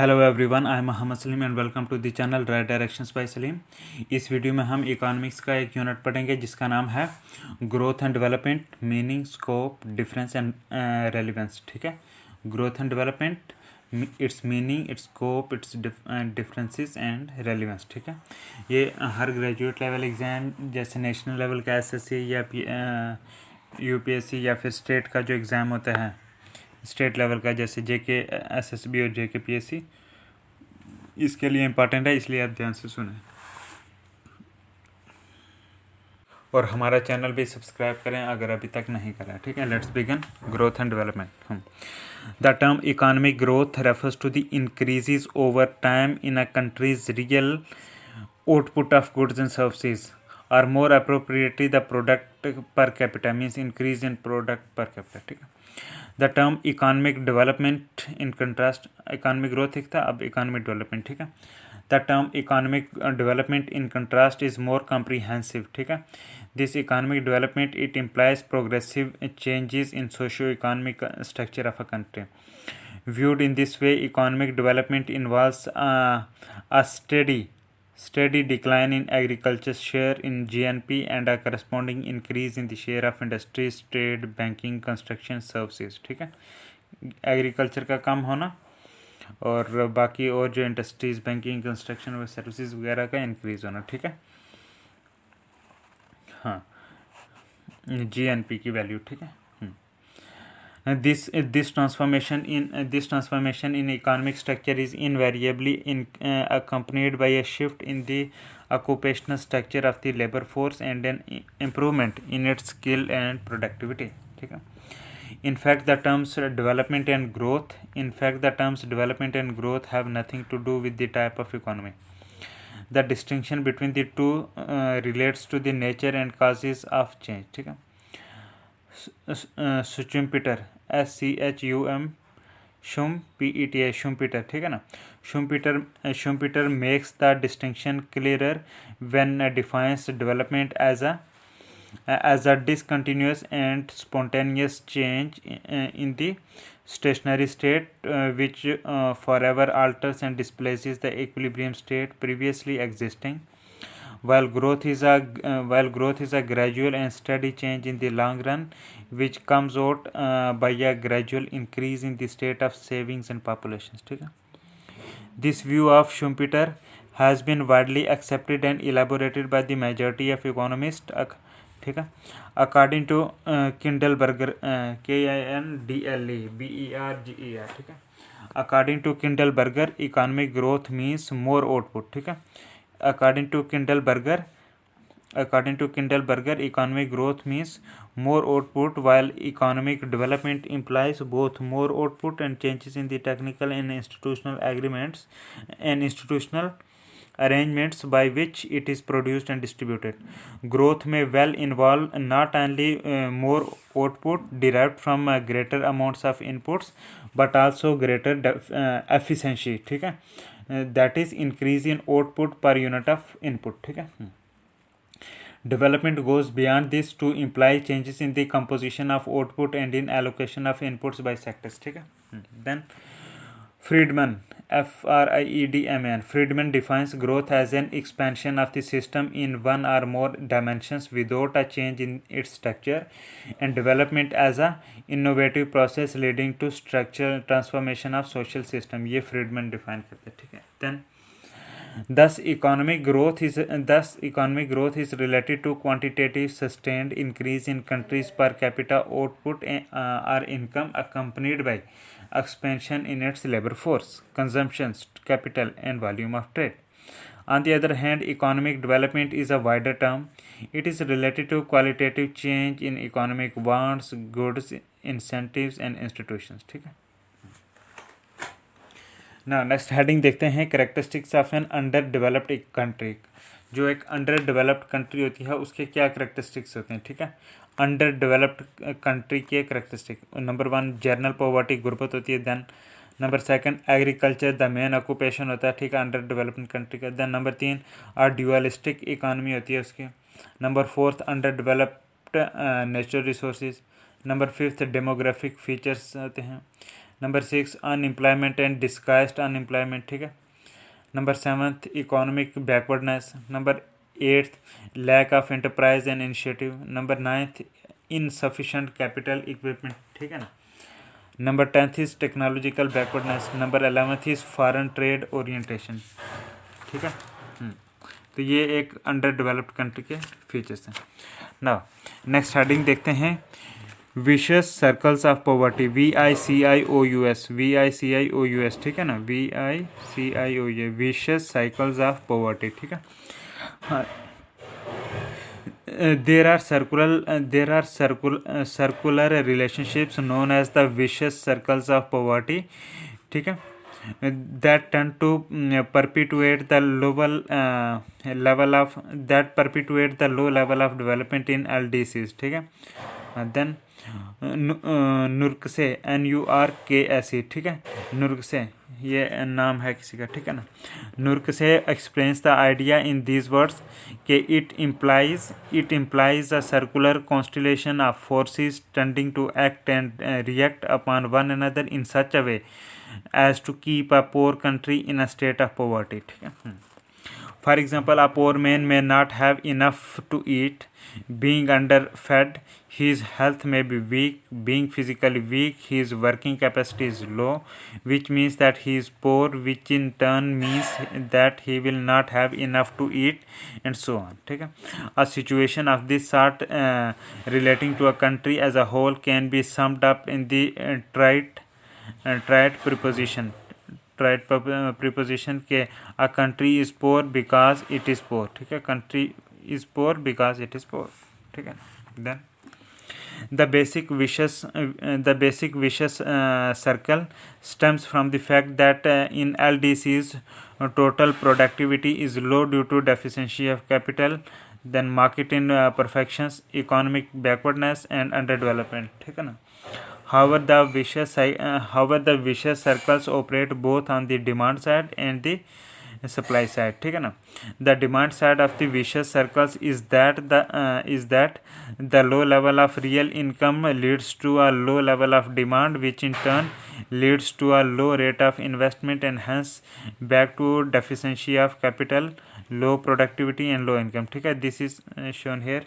Hello everyone, I am Mohammad Salim and welcome to the channel right directions by Salim. इस video में हम economics का एक यूनिट पढ़ेंगे जिसका नाम है growth and development, meaning, scope, difference and relevance. ठीक है, growth and development, its meaning, it's scope, it's differences and relevance. ठीक है, ये हर ग्रेजुएट लेवल एग्ज़ाम जैसे नेशनल लेवल का एसएससी या यूपीएससी या फिर स्टेट का जो एग्ज़ाम होता है स्टेट लेवल का, जैसे जेके एसएसबी और जेके पीएससी, इसके लिए इम्पॉर्टेंट है, इसलिए आप ध्यान से सुनें और हमारा चैनल भी सब्सक्राइब करें अगर अभी तक नहीं करा। ठीक है, let's begin. Growth and development. The term economic growth refers to the increases over time in a countries real output of goods and services, or more appropriately the product per capita, means increase in product per capita. ठीक है, the term economic development in contrast, economic growth एक था, अब economic development. ठीक है, the term economic development in contrast is more comprehensive. ठीक है, this economic development it implies progressive changes in socio economic structure of a country. Viewed in this way, economic development involves a steady decline in agriculture's share in GNP and a corresponding increase in the share of industries, trade, banking, construction services. ठीक है, agriculture का कम होना और बाकी और जो industries, banking, construction और services वगैरह का इंक्रीज होना। ठीक है, हाँ, GNP की वैल्यू। ठीक है, this transformation in economic structure is invariably accompanied by a shift in the occupational structure of the labor force and an improvement in its skill and productivity. ठीक है, in fact the terms development and growth have nothing to do with the type of economy. The distinction between the two relates to the nature and causes of change. ठीक है, Schumpeter, SCHUM, Schumpeter, ठीक है ना, Schumpeter makes the distinction clearer when defines development as a discontinuous and spontaneous change in the stationary state which forever alters and displaces the equilibrium state previously existing, while growth is a gradual and steady change in the long run which comes out by a gradual increase in the state of savings and populations. ठीक है, this view of Schumpeter has been widely accepted and elaborated by the majority of economists. ठीक है, according to Kindleberger, KINDLEBERGER. ठीक है, according to Kindleberger, economic growth means more output. ठीक है, according to Kindleberger, economic growth means more output, while economic development implies both more output and changes in the technical and institutional arrangements by which it is produced and distributed. Growth may well involve not only more output derived from greater amounts of inputs, but also greater efficiency. ठीक है, that is increase in output per unit of input. ठीक है, development goes beyond this to imply changes in the composition of output and in allocation of inputs by sectors. ठीक है, then Friedman, Friedman defines growth as an expansion of the system in one or more dimensions without a change in its structure, and development as a innovative process leading to structural transformation of social system. ये Friedman define करते हैं। ठीक है, then Thus, economic growth is related to quantitative sustained increase in countries' per capita output or income, accompanied by expansion in its labor force, consumption, capital, and volume of trade. On the other hand, economic development is a wider term. It is related to qualitative change in economic wants, goods, incentives, and institutions. ठीक है, ना next heading देखते हैं, characteristics of an under developed country. जो एक under developed country होती है उसके क्या करेक्टरिस्टिक्स होते हैं। ठीक है, अंडर डेवलप्ड कंट्री के करेक्टरिस्टिक, नंबर 1 जनरल पॉवर्टी, गुर्बत होती है। Then number 2 agriculture the main occupation होता है। ठीक है, अंडर डेवलप्ड कंट्री का। देन नंबर 3 ड्यूअलिस्टिक इकानमी होती है उसकी। Number 4 under developed natural resources. Number 5 demographic features होते हैं। Number 6 unemployment and disguised unemployment, ठीक है। Number 7 economic backwardness. Number 8 lack of enterprise and initiative. Number 9 insufficient capital equipment, ठीक है ना। Number 10 is technological backwardness. Number 11 is foreign trade orientation, ठीक है। तो ये एक अंडर डेवलप्ड कंट्री के फीचर्स हैं। नाउ नेक्स्ट हेडिंग देखते हैं, vicious circles of poverty, VICIOUS, VICIOUS, ठीक है ना, VICIOUS, vicious cycles of poverty, ठीक है। हाँ, there are circular relationships known as the vicious circles of poverty, ठीक है, that tend to perpetuate the low level of development in LDCs, ठीक है। देन नुर्कसे, NURKSE, ठीक है, नुर्कसे ये नाम है किसी का, ठीक है ना। Nurkse explains the idea in these words कि it implies a circular constellation of forces tending to act and react upon one another in such a way as to keep a poor country in a state of poverty, ठीक है। For example, a poor man may not have enough to eat. Being underfed, his health may be weak. Being physically weak, his working capacity is low, which means that he is poor, which in turn means that he will not have enough to eat, and so on. ठीक है। A situation of this sort relating to a country as a whole can be summed up in the trite preposition के a country is poor because it is poor, ठीक है, country is poor because it is poor, ठीक है। then the basic vicious circle stems from the fact that in LDCs total productivity is low due to deficiency of capital, then market imperfections, economic backwardness and underdevelopment, ठीक है ना। However, the vicious circles operate both on the demand side and the supply side, ठीक है ना। The demand side of the vicious circles is that the low level of real income leads to a low level of demand, which in turn leads to a low rate of investment and hence back to deficiency of capital, low productivity and low income, ठीक है। This is shown here.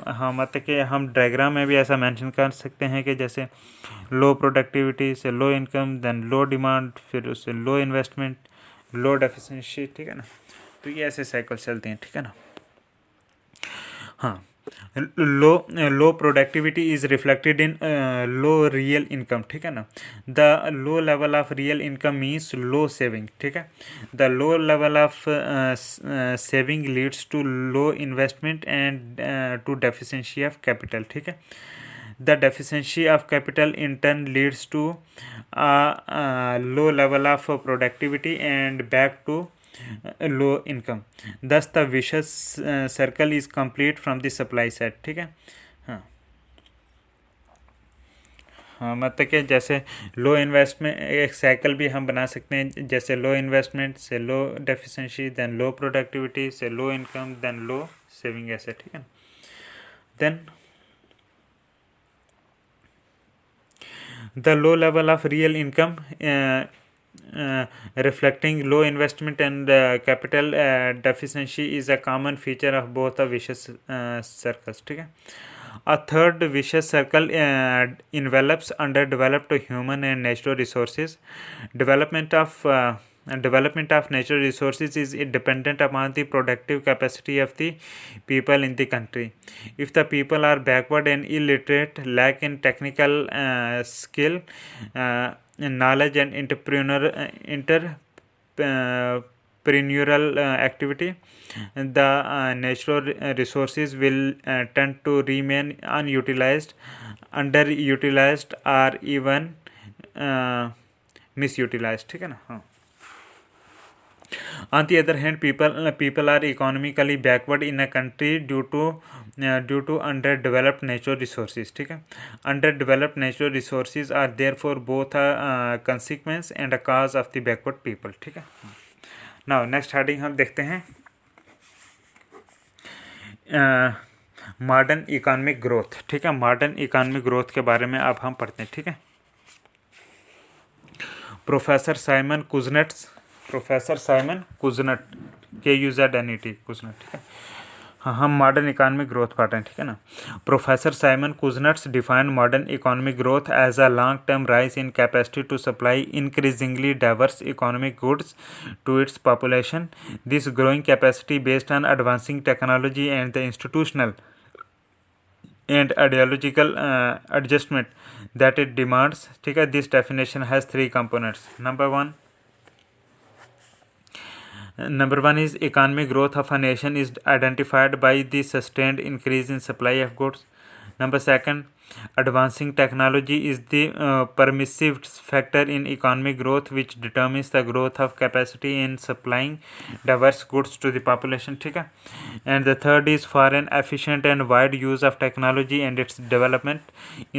हाँ, मतलब कि हम diagram में भी ऐसा mention कर सकते हैं कि जैसे लो प्रोडक्टिविटी से low income, then low demand, फिर उससे लो इन्वेस्टमेंट, लो डेफिशिएंसी, ठीक है ना। तो ये ऐसे साइकिल चलते हैं, ठीक है ना। हाँ, low productivity is reflected in low real income, ठीक है ना। The low level of real income means low saving, ठीक है। The low level of saving leads to low investment and to deficiency of capital, ठीक है। The deficiency of capital in turn leads to a low level of productivity and back to low income. Thus the vicious circle is complete from the supply side, ठीक है। हाँ हाँ, मतलब कि जैसे low investment एक साइकिल भी हम बना सकते हैं, जैसे लो इन्वेस्टमेंट से low deficiency, then low productivity से low income, then low saving, ऐसे, ठीक है। Then the low level of real income reflecting low investment and capital deficiency is a common feature of both the vicious circles, ठीक है। A third vicious circle envelops underdeveloped human and natural resources. Development of natural resources is dependent upon the productive capacity of the people in the country. If the people are backward and illiterate, lack in technical skill, knowledge and entrepreneurial activity, the natural resources will tend to remain unutilized, underutilized or even misutilized, ठीक है ना। हाँ, on the other hand, people are economically backward in a country due to underdeveloped natural resources, ठीक है। Underdeveloped natural resources are therefore both a consequence and a cause of the backward people, ठीक है। Now next heading हम देखते हैं modern economic growth, ठीक है। Modern economic growth के बारे में अब हम पढ़ते हैं, ठीक है। Professor Simon Kuznets KUZNET Kuznets, ठीक है। हाँ, हम मॉडर्न इकोनॉमिक ग्रोथ पढ़ रहे हैं, ठीक है ना। Professor Simon Kuznets defined modern economic growth as a long term rise in capacity to supply increasingly diverse economic goods to its population. This growing capacity based on advancing technology and the institutional and ideological adjustment that it demands, ठीक है। This definition has three components. Number one is economic growth of a nation is identified by the sustained increase in supply of goods. Number second, advancing technology is the permissive factor in economic growth which determines the growth of capacity in supplying diverse goods to the population, ठीक है। And the third is for an efficient and wide use of technology and its development,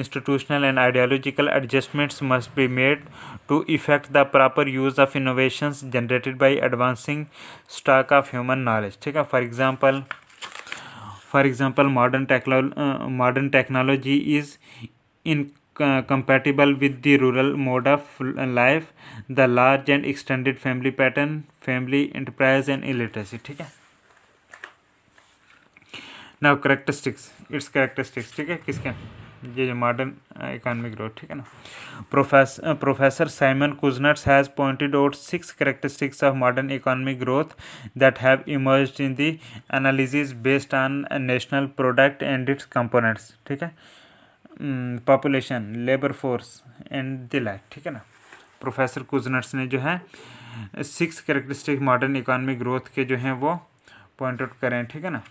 institutional and ideological adjustments must be made to effect the proper use of innovations generated by advancing stock of human knowledge, ठीक है। For example, modern technology is incompatible with the rural mode of life, the large and extended family pattern, family enterprise and illiteracy, ठीक है। Now its characteristics, ठीक है, किसके, ये जो modern economic growth, ठीक है ना। Professor Simon Kuznets has pointed out 6 characteristics of modern economic growth that have emerged in the analysis based on a national product and its components, ठीक है, population, labour force and the like, ठीक है ना। Professor Kuznets ने जो है 6 characteristic modern economic growth के जो हैं वो पॉइंट आउट करें, ठीक है ना।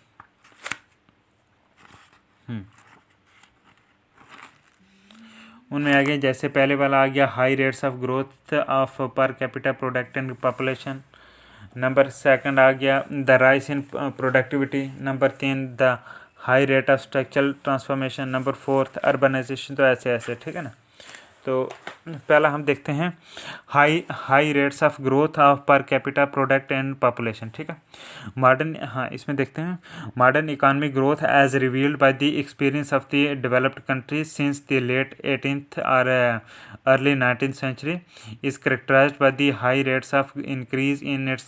उनमें आ गया, जैसे पहले वाला आ गया high rates of growth of per capita product and population. Number second आ गया the rise in productivity. Number 3 the high rate of structural transformation. Number 4 urbanisation. तो ऐसे, ठीक है ना। तो पहला हम देखते हैं high rates of growth of per capita product and population, ठीक है। इसमें देखते हैं modern economic growth as revealed by the experience of the developed countries since the late 18th और early 19th century is characterized by the high rates of increase in its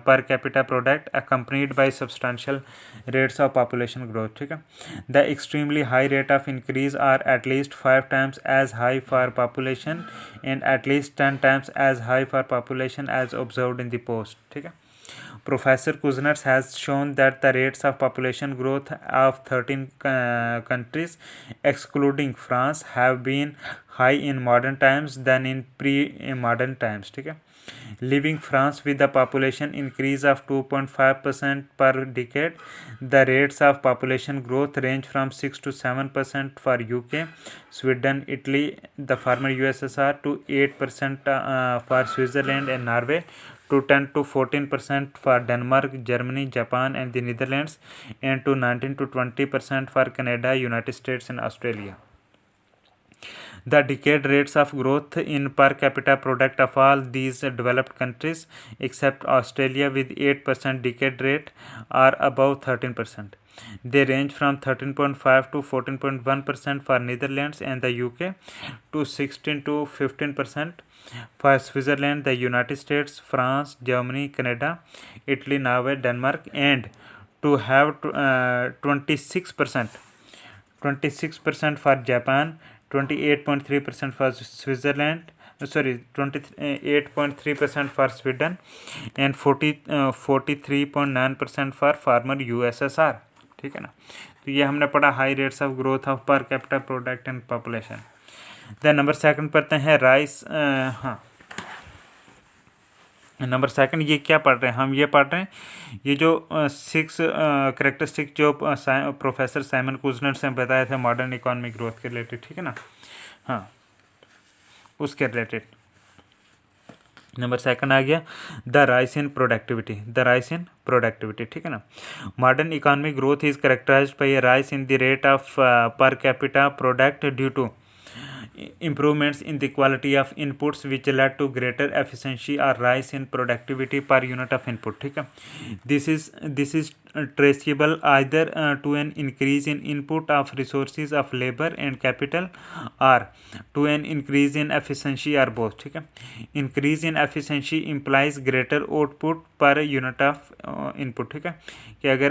per capita product accompanied by substantial rates of population growth, ठीक है। The extremely high rate of increase are at least 5 times as high for population and at least 10 times as high for population as observed in the post, ठीक है। Professor Kuznets has shown that the rates of population growth of 13 countries excluding France have been high in modern times than in pre-modern times, ठीक है। Leaving France with a population increase of 2.5% per decade, the rates of population growth range from 6 to 7% for UK, Sweden, Italy, the former USSR, to 8% for Switzerland and Norway, to 10 to 14% for Denmark, Germany, Japan and the Netherlands, and to 19 to 20% for Canada, United States and Australia. The decade rates of growth in per capita product of all these developed countries except Australia with 8% decade rate are above 13%. They range from 13.5 to 14.1% for Netherlands and the UK, to 16 to 15% for Switzerland, the United States, France, Germany, Canada, Italy, Norway, Denmark, and to have 26% for Japan, 28.3% for Switzerland, 28.3% for Sweden, and 43.9% for former USSR, ठीक है ना। तो ये हमने पढ़ा high rates of growth of per capita product and population. Then number second पढ़ते हैं rice. Number second ये क्या पढ़ रहे हैं हम, ये पढ़ रहे हैं ये जो 6 करेक्टरिस्टिक जो प्रोफेसर साइमन कुजनेट्स ने बताए थे मॉडर्न इकोनॉमिक ग्रोथ के रिलेटेड, ठीक है ना। हाँ, उसके रिलेटेड नंबर सेकंड आ गया द राइज इन प्रोडक्टिविटी, ठीक है ना। Modern economic growth is characterised by a rise in the rate of per capita product due to improvements in the quality of inputs which led to greater efficiency or rise in productivity per unit of input, ठीक है। This is traceable either to an increase in input of resources of labor and capital or to an increase in efficiency or both. ठीक है, increase in efficiency implies greater output per unit of input. ठीक है, कि अगर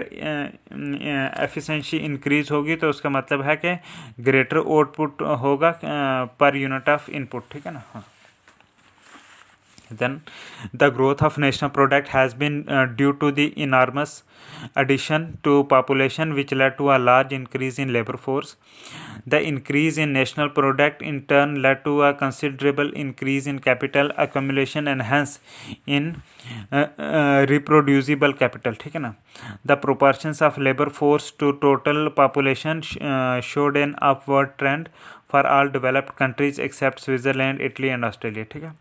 efficiency increase होगी तो उसका मतलब है कि greater output होगा per unit of input. ठीक है ना. हाँ, then the growth of national product has been due to the enormous addition to population which led to a large increase in labor force. The increase in national product in turn led to a considerable increase in capital accumulation and hence in reproducible capital. ठीक है ना. The proportions of labor force to total population showed an upward trend for all developed countries except Switzerland, Italy and Australia. ठीक है.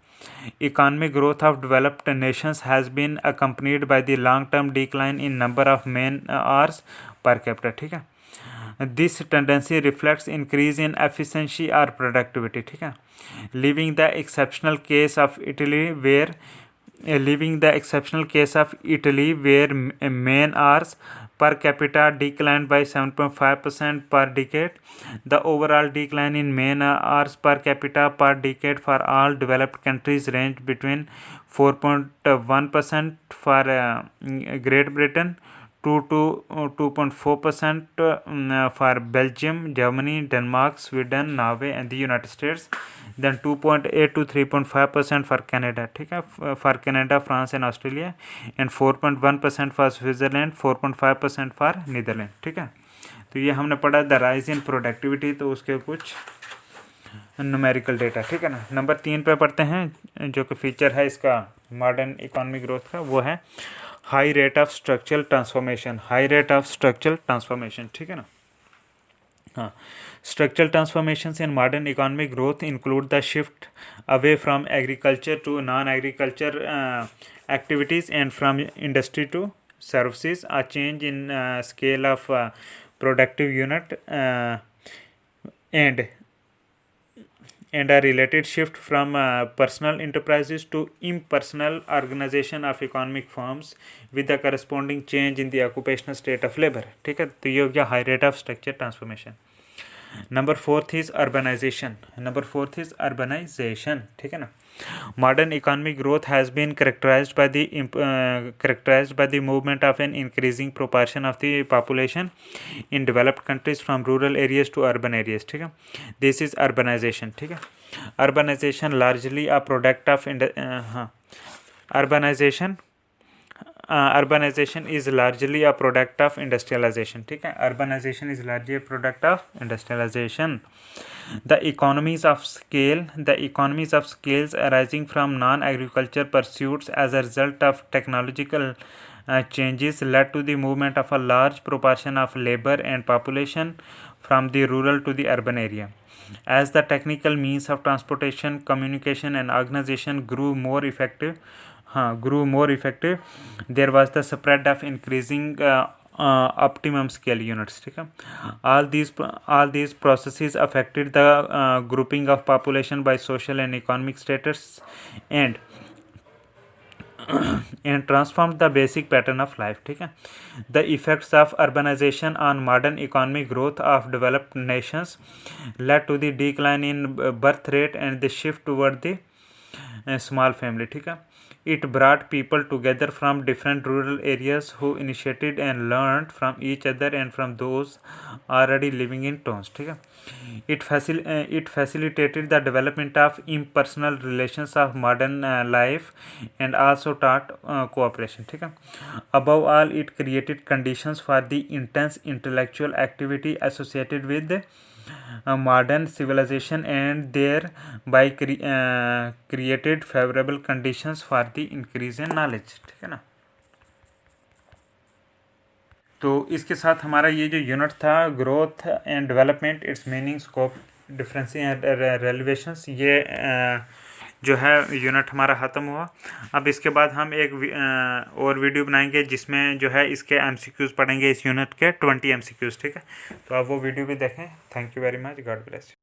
Economic growth of developed nations has been accompanied by the long-term decline in number of man hours per capita. ठीक है. This tendency reflects increase in efficiency or productivity. ठीक है. Leaving the exceptional case of Italy where man hours per capita declined by 7.5% per decade. The overall decline in man hours per capita per decade for all developed countries ranged between 4.1% for Great Britain to 2.4% for Belgium, Germany, Denmark, Sweden, Norway and the United States. Then 2.8 to 3.5% for Canada. ठीक है, for Canada, France and Australia and 4.1% for Switzerland, 4.5% for Netherlands. ठीक है, तो ये हमने पढ़ा the rise in productivity, तो उसके कुछ न्यूमेरिकल डेटा. ठीक है ना. नंबर 3 पे पढ़ते हैं जो कि फीचर है इसका मॉडर्न इकोनॉमिक ग्रोथ का, वो है high rate of structural transformation. High rate of structural transformation. ठीक है ना. हाँ, structural transformations in modern economic growth include the shift away from agriculture to non-agriculture activities and from industry to services, a change in scale of productive unit and a related shift from personal enterprises to impersonal organization of economic firms with the corresponding change in the occupational state of labor. ठीक है, तो ये हो गया high rate of structure transformation. Number 4 is urbanisation. ठीक है ना. Modern economic growth has been characterized by the movement of an increasing proportion of the population in developed countries from rural areas to urban areas. ठीक है, this is urbanization. ठीक है, urbanization largely a product of urbanization is largely a product of industrialization. ठीक है, urbanization is largely a product of industrialization. The economies of scales arising from non-agriculture pursuits as a result of technological changes led to the movement of a large proportion of labor and population from the rural to the urban area. As the technical means of transportation, communication and organization grew more effective, there was the spread of increasing optimum scale units. ठीक है, all these processes affected the grouping of population by social and economic status and transformed the basic pattern of life. ठीक है, the effects of urbanization on modern economic growth of developed nations led to the decline in birth rate and the shift toward the small family. ठीक है, it brought people together from different rural areas who initiated and learned from each other and from those already living in towns. ठीक है, it facilitated the development of impersonal relations of modern life and also taught cooperation. ठीक है, above all it created conditions for the intense intellectual activity associated with modern civilization and thereby created favorable conditions for the increase in knowledge. ठीक है ना. तो इसके साथ हमारा ये जो यूनिट था growth and development, its meaning, scope, difference and relevance, ये जो है यूनिट हमारा ख़त्म हुआ. अब इसके बाद हम एक और वीडियो बनाएंगे जिसमें जो है इसके MCQs पढ़ेंगे, इस यूनिट के 20 MCQs. ठीक है, तो आप वो वीडियो भी देखें. Thank you very much. God bless.